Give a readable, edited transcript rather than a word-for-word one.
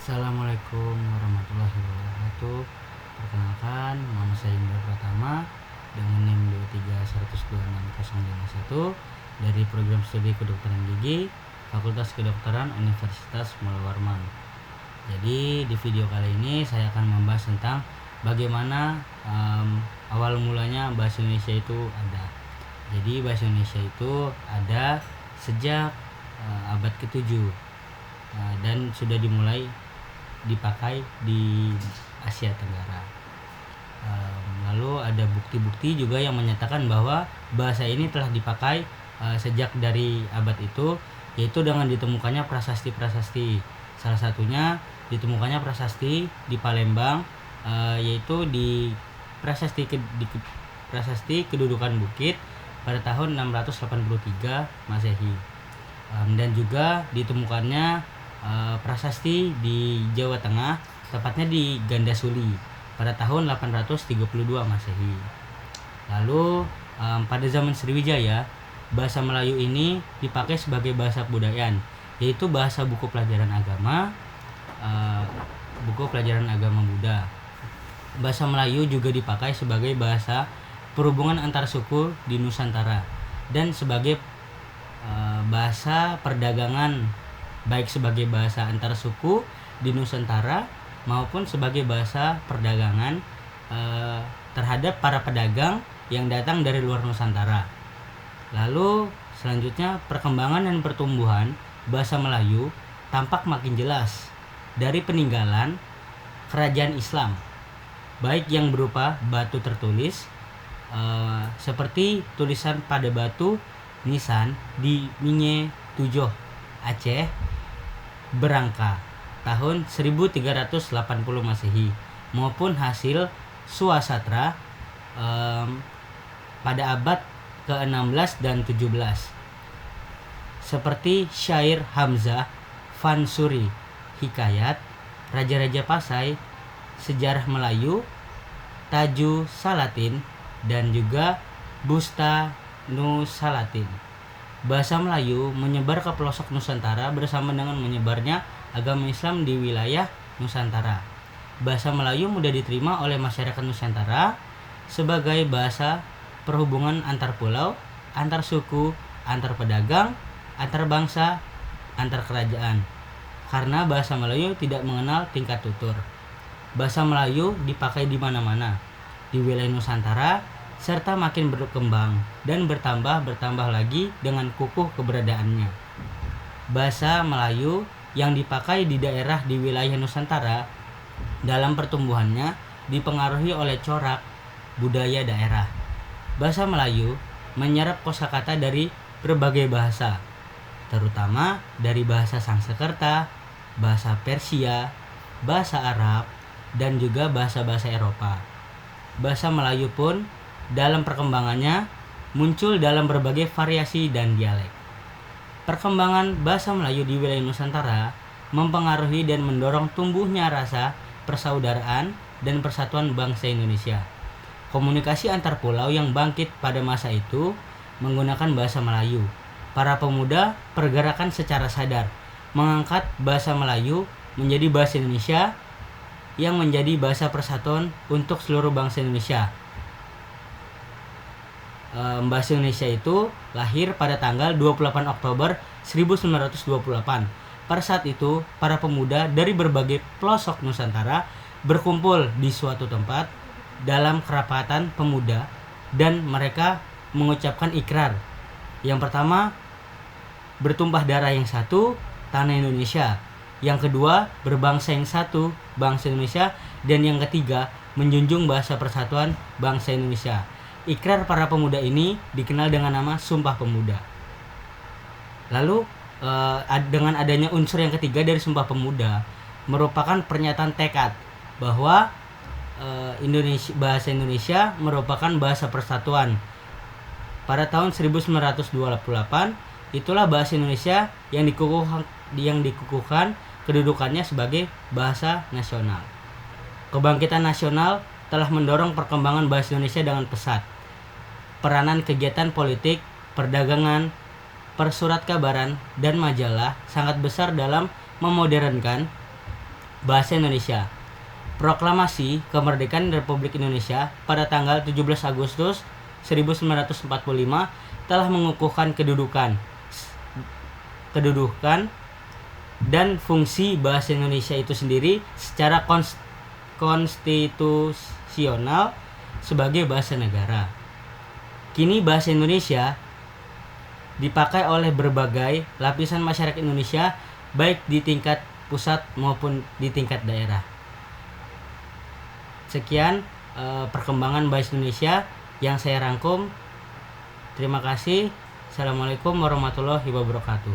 Assalamualaikum warahmatullahi wabarakatuh. Perkenalkan, nama saya Indra Pratama dengan NIM 2312601 dari program studi kedokteran gigi Fakultas Kedokteran Universitas Mula Warman. Jadi di video kali ini saya akan membahas tentang bagaimana awal mulanya bahasa Indonesia itu ada. Jadi bahasa Indonesia itu ada sejak abad ke-7 dan sudah dimulai dipakai di Asia Tenggara. Lalu ada bukti-bukti juga yang menyatakan bahwa bahasa ini telah dipakai sejak dari abad itu, yaitu dengan ditemukannya prasasti-prasasti. Salah satunya ditemukannya prasasti di Palembang, yaitu di prasasti kedudukan bukit pada tahun 683 Masehi. Dan juga ditemukannya prasasti di Jawa Tengah, tepatnya di Gandasuli pada tahun 832 Masehi. Lalu pada zaman Sriwijaya, bahasa Melayu ini dipakai sebagai bahasa kebudayaan, yaitu bahasa buku pelajaran agama Buddha. Bahasa Melayu juga dipakai sebagai bahasa perhubungan antar suku di Nusantara dan sebagai bahasa perdagangan, baik sebagai bahasa antar suku di Nusantara maupun sebagai bahasa perdagangan terhadap para pedagang yang datang dari luar Nusantara. Lalu selanjutnya, perkembangan dan pertumbuhan bahasa Melayu tampak makin jelas dari peninggalan kerajaan Islam, baik yang berupa batu tertulis seperti tulisan pada batu nisan di Minye Tujoh, Aceh, Berangka tahun 1380 Masehi, maupun hasil swasatra pada abad ke-16 dan 17 seperti syair Hamzah, Fansuri, Hikayat, Raja-Raja Pasai, Sejarah Melayu, Taju Salatin, dan juga Busta Nusalatin. Bahasa Melayu menyebar ke pelosok Nusantara bersama dengan menyebarnya agama Islam di wilayah Nusantara. Bahasa Melayu mudah diterima oleh masyarakat Nusantara sebagai bahasa perhubungan antar pulau, antar suku, antar pedagang, antar bangsa, antar kerajaan. Karena bahasa Melayu tidak mengenal tingkat tutur. Bahasa Melayu dipakai di mana-mana di wilayah Nusantara, serta makin berkembang dan bertambah lagi dengan kukuh keberadaannya. Bahasa Melayu yang dipakai di daerah di wilayah Nusantara dalam pertumbuhannya dipengaruhi oleh corak budaya daerah. Bahasa Melayu menyerap kosakata dari berbagai bahasa, terutama dari bahasa Sanskerta, bahasa Persia, bahasa Arab, dan juga bahasa-bahasa Eropa. Bahasa Melayu pun dalam perkembangannya muncul dalam berbagai variasi dan dialek. Perkembangan bahasa Melayu di wilayah Nusantara mempengaruhi dan mendorong tumbuhnya rasa persaudaraan dan persatuan bangsa Indonesia. Komunikasi antar pulau yang bangkit pada masa itu menggunakan bahasa Melayu. Para pemuda pergerakan secara sadar mengangkat bahasa Melayu menjadi bahasa Indonesia yang menjadi bahasa persatuan untuk seluruh bangsa Indonesia. Bahasa Indonesia itu lahir pada tanggal 28 Oktober 1928. Pada saat itu, para pemuda dari berbagai pelosok Nusantara berkumpul di suatu tempat dalam kerapatan pemuda dan mereka mengucapkan ikrar. Yang pertama, bertumpah darah yang satu, tanah Indonesia. Yang kedua, berbangsa yang satu, bangsa Indonesia. Dan yang ketiga, menjunjung bahasa persatuan bangsa Indonesia. Ikrar para pemuda ini dikenal dengan nama Sumpah Pemuda. Lalu dengan adanya unsur yang ketiga dari Sumpah Pemuda merupakan pernyataan tekad bahwa bahasa Indonesia merupakan bahasa persatuan. Pada tahun 1928 itulah bahasa Indonesia yang dikukuhkan kedudukannya sebagai bahasa nasional. Kebangkitan nasional telah mendorong perkembangan bahasa Indonesia dengan pesat. Peranan kegiatan politik, perdagangan, persurat kabaran, dan majalah sangat besar dalam memodernkan Bahasa Indonesia. Proklamasi Kemerdekaan Republik Indonesia pada tanggal 17 Agustus 1945 telah mengukuhkan kedudukan dan fungsi bahasa Indonesia itu sendiri secara konstitusional sebagai bahasa negara. Kini bahasa Indonesia dipakai oleh berbagai lapisan masyarakat Indonesia, baik di tingkat pusat maupun di tingkat daerah. Sekian perkembangan bahasa Indonesia yang saya rangkum. Terima kasih. Assalamualaikum warahmatullahi wabarakatuh.